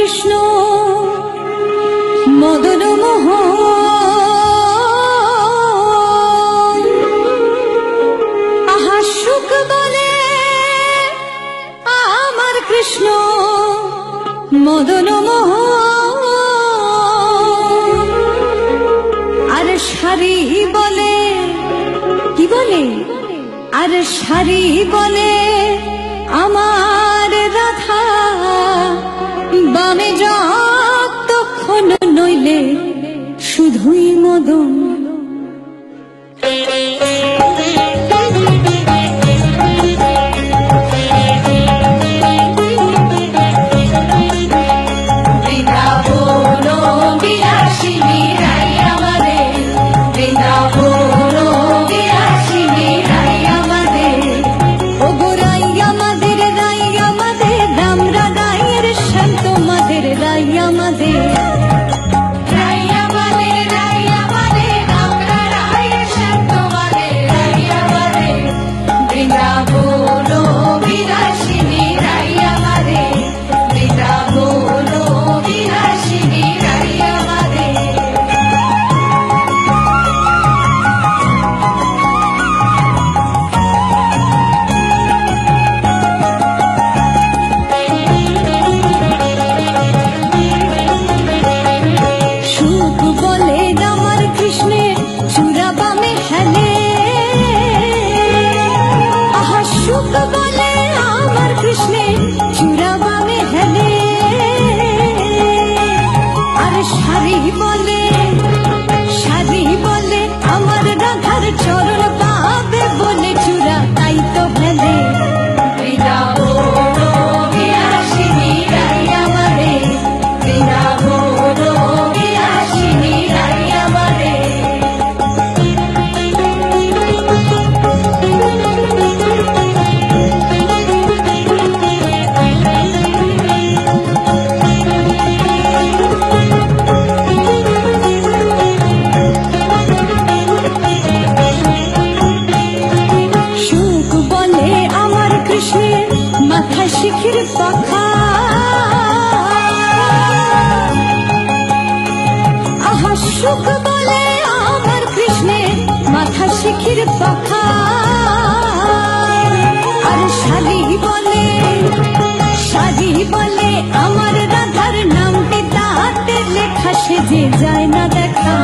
কৃষ্ণ মদন মোহন, আহা সুখ বলে আমার কৃষ্ণ মদন মোহন, আর শাড়ি বলে কি বলে, আর শাড়ি বলে আমার রাধা, বামে যতক্ষণ নইলে শুধুই মদন। মাথা শিখির পাখা, আহা সুখ বলে আমার কৃষ্ণের মাথা শিখির পাখা, আর শাড়ি বলে আমার রাধার নামটি তাতে লেখা, সেজে যায় না দেখা।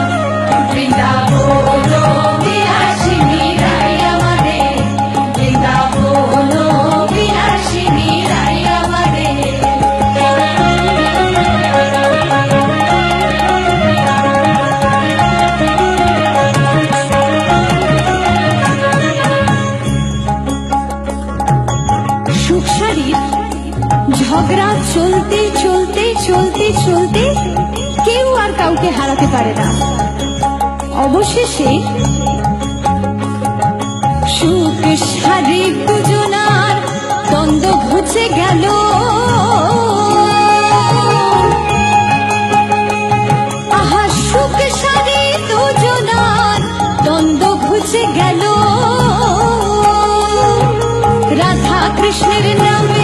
ঝগড়া চলতে চলতে চলতে চলতে কেউ আর কাউকে হারাতে পারে না। অবশেষে সুখ শাড়ি দুজনার দ্বন্দ্ব ঘুচে গেল, আহা সুখ শাড়ি দুজনার দ্বন্দ্ব ঘুচে গেল। রাধা কৃষ্ণের নামে